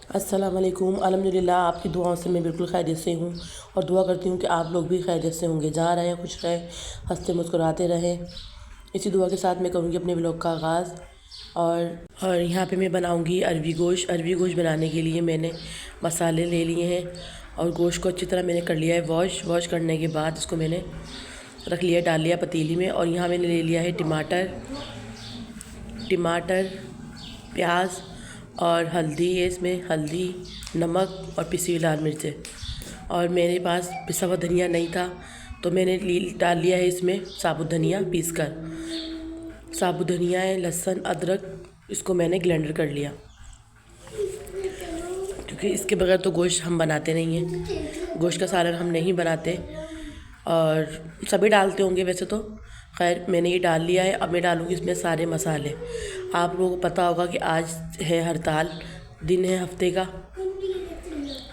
अस्सलाम वालेकुम। अल्हम्दुलिल्लाह आपकी दुआओं से मैं बिल्कुल खैरियत से हूँ और दुआ करती हूँ कि आप लोग भी खैरियत से होंगे। जहाँ रहें खुश रहें, हंसते मुस्कुराते रहें। इसी दुआ के साथ मैं करूँगी अपने व्लॉग का आगाज़। और यहाँ पे मैं बनाऊँगी अरवी गोश्त। अरवी गोश्त बनाने के लिए मैंने मसाले ले लिए हैं और गोश्त को अच्छी तरह मैंने कर लिया है वॉश करने के बाद इसको मैंने रख लिया, डाल लिया पतीली में। और यहाँ मैंने ले लिया है टमाटर, प्याज और हल्दी है इसमें, हल्दी, नमक और पिसी हुई लाल मिर्चें। और मेरे पास पिसा हुआ धनिया नहीं था तो मैंने डाल लिया है इसमें साबुत धनिया पीस कर। साबुत धनिया है, लहसुन, अदरक, इसको मैंने ग्राइंडर कर लिया क्योंकि इसके बगैर तो गोश्त हम बनाते नहीं हैं। गोश्त का सालन हम नहीं बनाते और सभी डालते होंगे वैसे तो। खैर मैंने ये डाल लिया है। अब मैं डालूँगी इसमें सारे मसाले। आप लोगों को पता होगा कि आज है हड़ताल, दिन है हफ्ते का,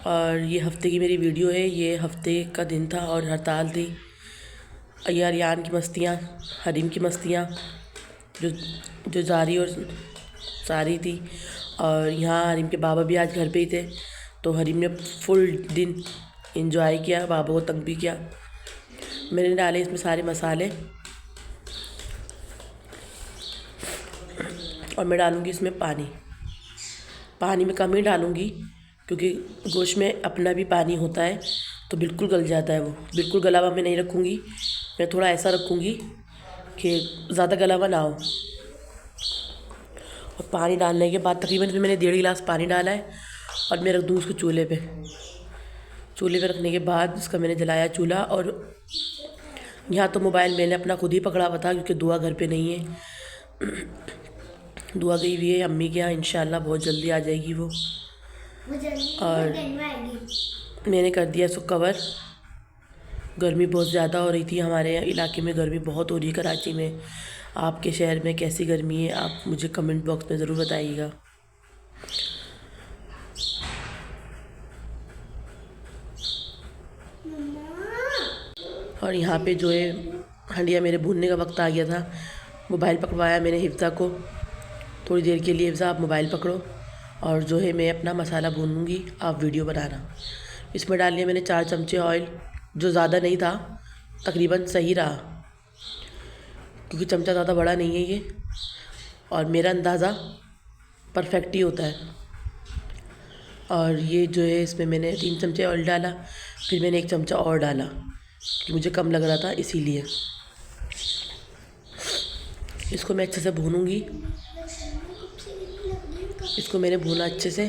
और ये हफ्ते की मेरी वीडियो है। ये हफ्ते का दिन था और हड़ताल थी। यारियान की मस्तियाँ, हरीम की मस्तियाँ जो जारी और सारी थी। और यहाँ हरीम के बाबा भी आज घर पे ही थे तो हरीम ने फुल दिन इंजॉय किया, बाबा को तंग भी किया। मैंने डाले इसमें सारे मसाले और मैं डालूँगी इसमें पानी में कम ही डालूँगी क्योंकि गोश्त में अपना भी पानी होता है तो बिल्कुल गल जाता है। वो बिल्कुल गला हुआ मैं नहीं रखूँगी, मैं थोड़ा ऐसा रखूँगी कि ज़्यादा गला हुआ ना हो। और पानी डालने के बाद तकरीबन इसमें मैंने 1.5 गिलास पानी डाला है और मैं रख दूँ उसको चूल्हे पे रखने के बाद इसका मैंने जलाया चूल्हा। और यहाँ तो मोबाइल मैंने अपना खुद ही पकड़ा हुआ था क्योंकि दुआ घर पे नहीं है। दुआ गई हुई है अम्मी के यहाँ, इंशाल्लाह बहुत जल्दी आ जाएगी वो। और मैंने कर दिया इसको कवर। गर्मी बहुत ज़्यादा हो रही थी हमारे इलाके में, गर्मी बहुत हो रही है कराची में। आपके शहर में कैसी गर्मी है आप मुझे कमेंट बॉक्स में ज़रूर बताइएगा। और यहाँ पे जो है हंडिया मेरे भूनने का वक्त आ गया था। मोबाइल पकड़वाया मैंने हिफ्ज़ा को थोड़ी देर के लिए, हिफ्ज़ा आप मोबाइल पकड़ो और जो है मैं अपना मसाला भूनूंगी, आप वीडियो बनाना। इसमें डाल लिया मैंने 4 चमचे ऑयल, जो ज़्यादा नहीं था, तकरीबन सही रहा क्योंकि चमचा ज़्यादा बड़ा नहीं है ये और मेरा अंदाज़ा परफेक्ट ही होता है। और ये जो है इसमें मैंने 3 चमचे ऑयल डाला, फिर मैंने 1 चमचा और डाला कि मुझे कम लग रहा था इसीलिए। इसको मैं अच्छे से भूनूंगी। इसको मैंने भूना अच्छे से।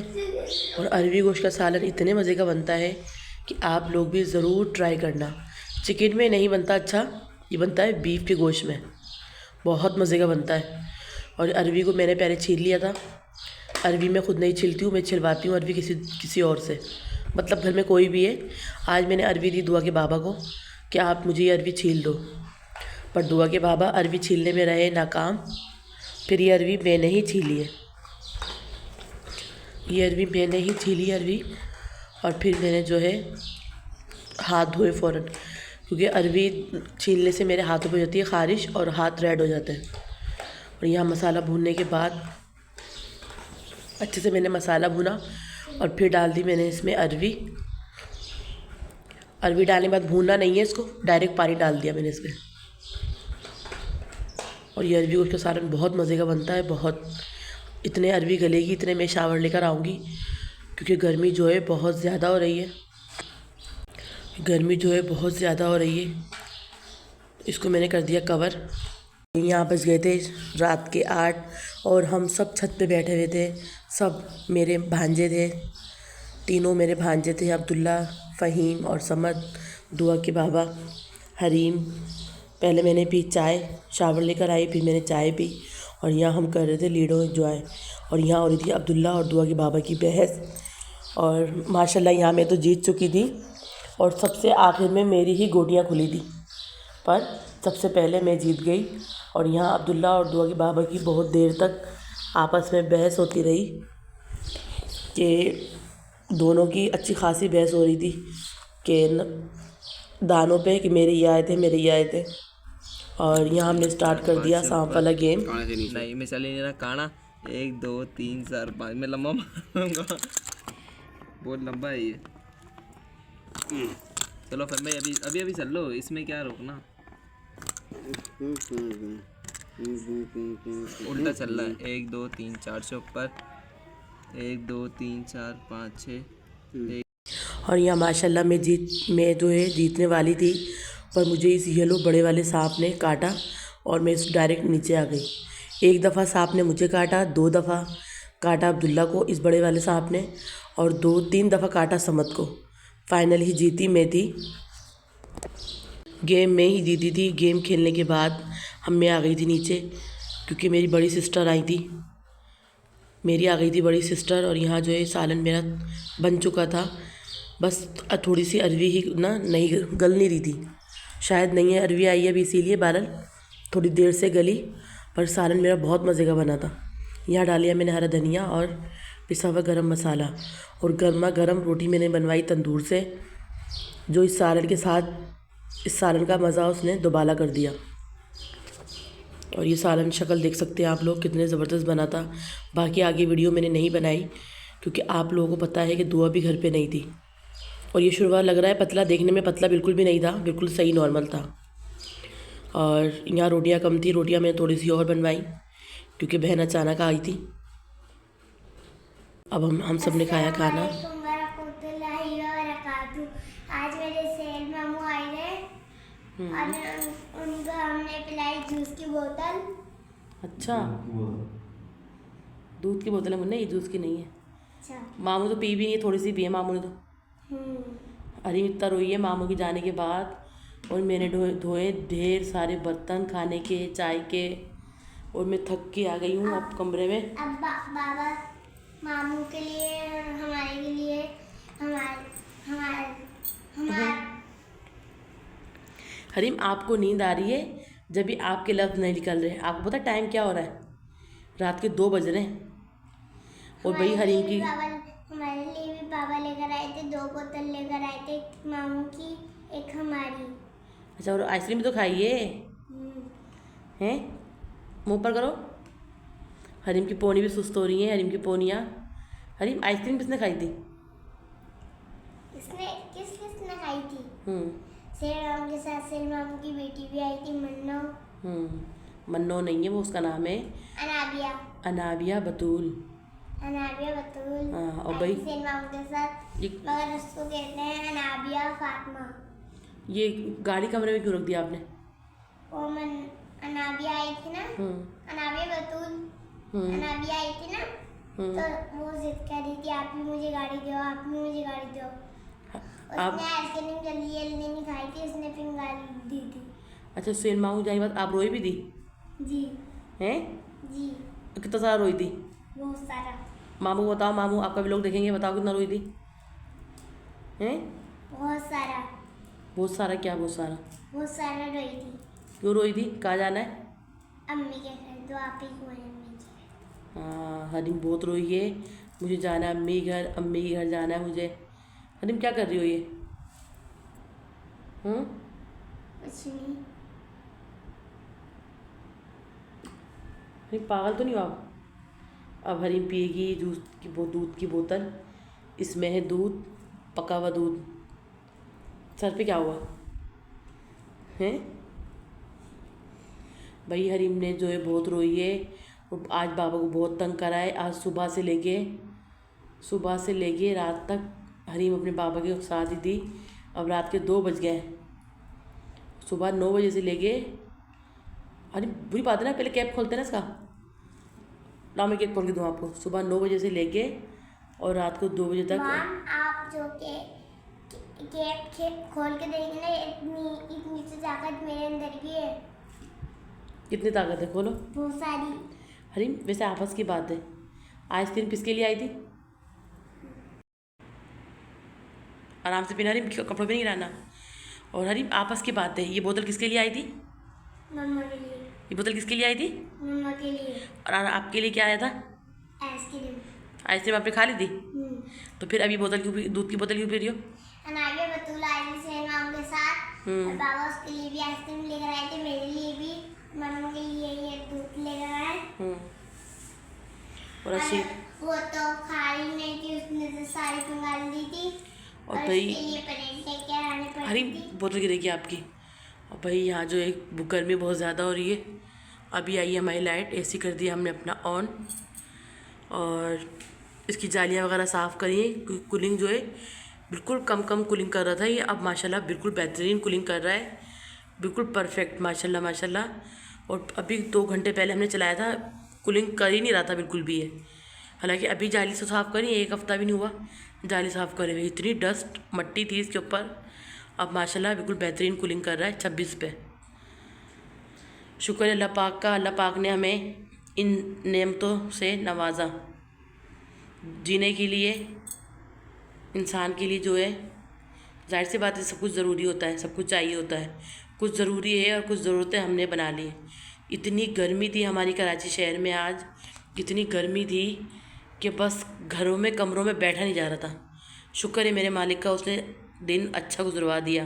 और अरवी गोश्त का सालन इतने मज़े का बनता है कि आप लोग भी ज़रूर ट्राई करना। चिकन में नहीं बनता अच्छा, ये बनता है बीफ के गोश्त में, बहुत मज़े का बनता है। और अरवी को मैंने पहले छील लिया था। अरवी मैं खुद नहीं छीलती हूँ, मैं छिलवाती हूँ अरवी किसी और से, मतलब घर में कोई भी है। आज मैंने अरवी दी दुआ के बाबा को कि आप मुझे ये अरवी छील दो, पर दुआ के बाबा अरवी छीलने में रहे नाकाम। फिर ये अरवी मैंने ही छीली है, ये अरवी मैंने ही छीली अरवी। और फिर मैंने जो है हाथ धोए फ़ौरन, क्योंकि अरवी छीलने से मेरे हाथों पे हो जाती है ख़ारिश और हाथ रेड हो जाते हैं। और यहाँ मसाला भूनने के बाद अच्छे से मैंने मसाला भुना और फिर डाल दी मैंने इसमें अरवी डालने के बाद भूनना नहीं है इसको, डायरेक्ट पानी डाल दिया मैंने इसमें। और ये अरवी गोश्त का सालन बहुत मज़े का बनता है, बहुत। इतने अरवी गलेगी इतने मैं शावर लेकर आऊँगी क्योंकि गर्मी जो है बहुत ज़्यादा हो रही है, गर्मी जो है बहुत ज़्यादा हो रही है। इसको मैंने कर दिया कवर। यहाँ बज गए थे रात के 8 और हम सब छत पे बैठे हुए थे। सब मेरे भांजे थे, तीनों मेरे भांजे थे, अब्दुल्ला, फ़हीम और समद, दुआ के बाबा, हरीम। पहले मैंने पी चाय, शावर लेकर आई, फिर मैंने चाय पी और यहाँ हम कर रहे थे लीडो एंजॉय। और यहाँ हो रही थी अब्दुल्ला और दुआ के बाबा की बहस। और माशाल्लाह यहाँ मैं तो जीत चुकी थी और सबसे आखिर में मेरी ही गोटियाँ खुली थी, पर सबसे पहले मैं जीत गई। और यहाँ अब्दुल्ला और दुआ के बाबा की बहुत देर तक आपस में बहस होती रही कि दोनों की अच्छी खासी बहस हो रही थी कि दानों पे कि मेरे ये आए थे, मेरे ये आए थे। और यहाँ हमने स्टार्ट कर दिया सांप वाला गेम। नहीं मैं चले नहीं रहा काना 1 2 3 4 5 मैं लम्बा मारूंगा। बहुत लंबा है ये। चलो फिर भाई अभी अभी चल लो, इसमें क्या रोकना। उल्टा चल रहा है। 1 2 3 4 से ऊपर 1 2 3 4 5 6। और यहाँ माशाल्लाह मैं जो है जीतने वाली थी, पर मुझे इस येलो बड़े वाले सांप ने काटा और मैं इस डायरेक्ट नीचे आ गई। एक दफ़ा सांप ने मुझे काटा, 2 दफ़ा काटा अब्दुल्ला को इस बड़े वाले सांप ने, और 2-3 दफ़ा काटा समद को। फाइनली जीती मैं थी, गेम में ही जीती थी। गेम खेलने के बाद मैं आ गई थी नीचे, क्योंकि मेरी बड़ी सिस्टर आई थी। मेरी आ गई थी बड़ी सिस्टर, और यहाँ जो है सालन मेरा बन चुका था। बस थोड़ी सी अरवी ही ना नहीं गल नहीं रही थी, शायद नहीं है अरवी आई है अभी, इसीलिए बहरहाल थोड़ी देर से गली, पर सालन मेरा बहुत मज़े का बना था। यहाँ डालिया मैंने हरा धनिया और पिसा हुआ गरम मसाला, और गर्मा गर्म रोटी मैंने बनवाई तंदूर से, जो इस सालन का मज़ा उसने दुबाला कर दिया। और ये सालन शक्ल देख सकते हैं आप लोग, कितने ज़बरदस्त बना था। बाकी आगे वीडियो मैंने नहीं बनाई, क्योंकि आप लोगों को पता है कि दुआ भी घर पे नहीं थी। और ये शुरुआत लग रहा है पतला, देखने में पतला बिल्कुल भी नहीं था, बिल्कुल सही नॉर्मल था। और यहाँ रोटियाँ कम थी, रोटियाँ मैंने थोड़ी सी और बनवाई, क्योंकि बहन अचानक आई थी। अब हम सब ने खाया खाना। आज मेरे सेल मामू आए थे और उनको हमने पिलाई जूस की बोतल। अच्छा, दूध की बोतल है मुन्ने, ये जूस की नहीं है। अच्छा, मामू तो पी भी नहीं है, थोड़ी सी पी है मामू ने तो। अरे इतना रोई है मामू के जाने के बाद, और मैंने धोए ढेर सारे बर्तन खाने के, चाय के, और मैं थक के आ गई हूँ अब कमरे में। अब बाबा मामू के लिए, हमारे के लिए, हमारे हरीम आपको नींद आ रही है जब भी आपके लफ्ज़ नहीं निकल रहे। आपको पता टाइम क्या हो रहा है? रात के 2 बज रहे हैं। और भाई हरीम की हमारे लिए भी पापा लेकर आए थे, 2 बोतल लेकर आए थे, एक मामू की एक हमारी। अच्छा, और आइसक्रीम भी तो खाइए हैं, मुँह पर करो। हरीम की पोनी भी सुस्त हो रही है, हरीम की पोनियाँ। हरीम आइसक्रीम किसने खाई थी? किसने खाई थी? सेल मामू के साथ सेल मामू की बेटी भी आई थी, मन्नो। मन्नो नहीं है वो, उसका नाम है अनाबिया बतूल। हाँ, और भाई सेल मामू के साथ, मगर उसको कहते हैं अनाबिया फातिमा। ये गाड़ी कमरे में क्यों रख दिया आपने? वो अनाबिया आई थी ना, अनाबिया बतूल, अनाबिया आई थी ना, तो वो जिद कर रही थी आप भी मुझे गाड़ी दो, आप भी मुझे गाड़ी दो। उसने आइसक्रीम जल्दी नहीं खाई थी, उसने फिर गाली दी थी। अच्छा, सेल मामू जाने के बाद आप रोई भी थी? जी। हैं? जी। कितना सारा रोई थी? बहुत सारा। मामू को बताओ, मामू आपका भी लोग देखेंगे, बताओ कितना रोई थी? हैं? बहुत सारा। बहुत सारा क्या? बहुत सारा रोई थी। क्यों रोई थी? कहाँ जाना है? अम्मी के घर, तो आप ही को है अम्मी के। हाँ, हरीम बहुत रोई है, मुझे जाना है अम्मी के घर जाना है मुझे। हरीम क्या कर रही हो ये? कुछ नहीं। हरीम पागल तो नहीं हो आप? अब हरीम पिएगी दूध की बोतल, इसमें है दूध, पका हुआ दूध। सर पे क्या हुआ हैं? भाई हरीम ने जो है बहुत रोई है, आज बाबा को बहुत तंग करा है। आज सुबह से लेके रात तक हरीम अपने बाबा के साथ ही थी। अब रात के 2 बज गए, सुबह 9 बजे से लेके, अरे बुरी बात है ना, पहले कैब खोलते हैं ना इसका, ना मैं कैब खोल के दूँ आपको। सुबह 9 बजे से लेके और रात को 2 बजे तक। आप जो कैब खोल के देखेंगे ना, इतनी सी ताकत मेरे अंदर भी है। कितनी ताकत है? खोलो। बहुत सारी। हरीम वैसे आपस की बात है, आइसक्रीम किसके लिए आई थी? आराम से पीना हरीम, कपड़ों पे नहीं रहना। और हरीम आपस की बात है, ये बोतल किसके लिए आई थी? मम्मा के लिए। ये बोतल किसके लिए आई थी? मम्मा के लिए। और आपके लिए क्या आया था? आइसक्रीम आपने खा ली थी? तो फिर अभी दूध की बोतल क्यों पी रही हो? अनाबिया बतूल आई थी सेल मामू के साथ, और बाबा उसके लिए भी आइसक्रीम लेकर आए थे, मेरे लिए भी, मम्मा के लिए ये दूध लेकर आए। और अच्छी वो तो खा रही नहीं थी, उसने तो सारी निकाल दी थी और और भाई उसके लिए पनीर लेके आने पड़ी अरे थी। बोतल गिरेगी आपकी। और भाई यहाँ जो एक गर्मी बहुत ज़्यादा हो रही है। अभी आई है हमारी लाइट, एसी कर दिया हमने अपना ऑन और इसकी जालियाँ वगैरह साफ़ करी है। कूलिंग जो है बिल्कुल कम कूलिंग कर रहा था ये, अब माशाल्लाह बिल्कुल बेहतरीन कूलिंग कर रहा है, बिल्कुल परफेक्ट माशाल्लाह माशाल्लाह। और अभी 2 घंटे पहले हमने चलाया था, कूलिंग कर ही नहीं रहा था बिल्कुल भी है। हालांकि अभी जाली से साफ़ करी, 1 हफ़्ता भी नहीं हुआ जाली साफ़ करे हुए, इतनी डस्ट मट्टी थी इसके ऊपर। अब माशाल्लाह बिल्कुल बेहतरीन कूलिंग कर रहा है 26 पे। शुक्र है अल्लाह पाक का, अल्लाह पाक ने हमें इन नेमतों से नवाजा। जीने के लिए इंसान के लिए जो है जाहिर सी बात है सब कुछ ज़रूरी होता है, सब कुछ चाहिए होता है। कुछ ज़रूरी है और कुछ ज़रूरतें हमने बना ली। इतनी गर्मी थी हमारी कराची शहर में आज, इतनी गर्मी थी कि बस घरों में कमरों में बैठा नहीं जा रहा था। शुक्र है मेरे मालिक का, उसने दिन अच्छा गुजरवा दिया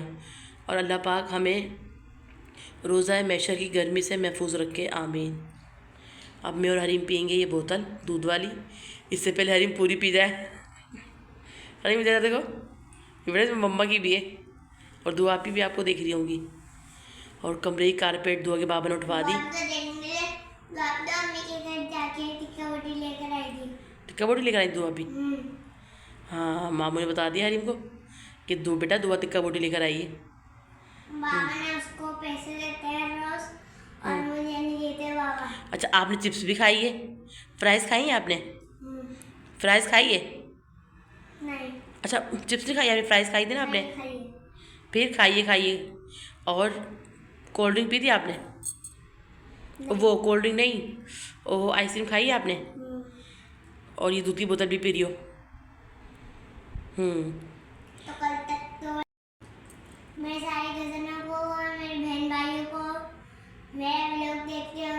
और अल्लाह पाक हमें रोज़ा मैशर की गर्मी से महफूज रखे, आमीन। अब मैं और हरीम पियेंगे ये बोतल दूध वाली। इससे पहले हरीम पूरी पी जाए। हरीम जरा देखो, ये बड़े मम्मा की भी है और दुआ भी आपको देख रही होंगी। और कमरे की कारपेट दुआ के बाबा ने उठवा दी। टिक्का बोटी लेकर आई दुआ भी। हाँ मामू ने बता दिया हरीम को कि बेटा दुआ टिक्का बोटी लेकर आई है। बाबा ने उसको पैसे देते हैं रोज और मुझे नहीं देते बाबा। अच्छा आपने चिप्स भी खाई है, फ्राइज़ खाई है आपने? फ्राइज़ खाई है? नहीं अच्छा चिप्स नहीं खाई आपने, फ्राइज़ खाई थी ना आपने? नहीं खाई। फिर खाइए। और कोल्ड ड्रिंक पी थी आपने? वो कोल्ड ड्रिंक नहीं, वो आइसक्रीम खाई है आपने? और ये दूध की बोतल भी पी रही हो? तो कल तक तो मेरे सारे कज़नों को और मेरे बहन भाइयों को मेरे व्लॉग देखते हैं,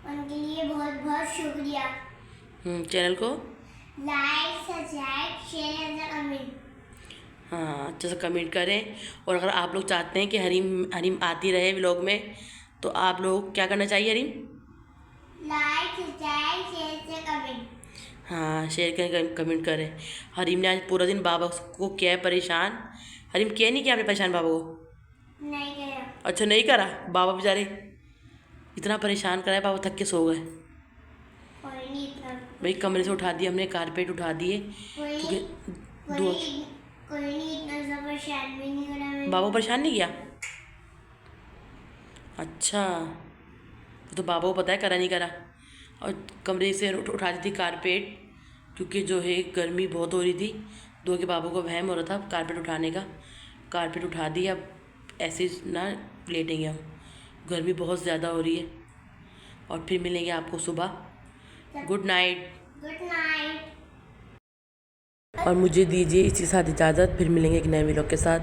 उनके लिए बहुत बहुत शुक्रिया। चैनल को like subscribe share and comment. हाँ अच्छे से कमेंट करें। और अगर आप लोग चाहते हैं कि हरीम आती रहे व्लॉग में तो आप लोग क्या करना चाहिए Hareem? Like subscribe share comment. हाँ शेयर करें, कमेंट करें। हरीम ने आज पूरा दिन बाबा को किया है परेशान। हरीम किया नहीं किया आपने परेशान बाबा को? नहीं करा। अच्छा नहीं करा, बाबा बेचारे इतना परेशान करा है, बाबा थक के सो गए। कोई नहीं इतना भाई कमरे से उठा दिए हमने, कारपेट उठा दिए क्योंकि कोई नहीं इतना सा परेशान भी नहीं करा मैंने। बाबा को परेशान नहीं किया? अच्छा तो बाबा को पता है करा नहीं करा। और कमरे से उठा दी थी कारपेट क्योंकि जो है गर्मी बहुत हो रही थी। दो के बाबा को वहम हो रहा था कारपेट उठाने का, कारपेट उठा दी। अब ऐसे ना लेटेंगे हम, गर्मी बहुत ज़्यादा हो रही है। और फिर मिलेंगे आपको सुबह। Good night. Good night. और मुझे दीजिए इसी के साथ इजाज़त, फिर मिलेंगे एक नए व्लॉग के साथ।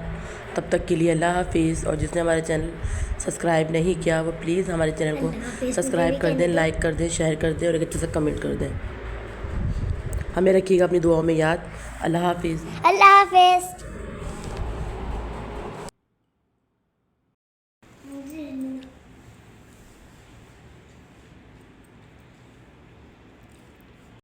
तब तक के लिए अल्लाह हाफिज़। और जिसने हमारे चैनल सब्सक्राइब नहीं किया वो प्लीज़ हमारे चैनल को सब्सक्राइब कर दें, लाइक कर दें, शेयर कर दें और एक अच्छे से कमेंट कर दें। हमें रखिएगा अपनी दुआओं में याद। अल्लाह हाफिज़। अल्लाह हाफिज़।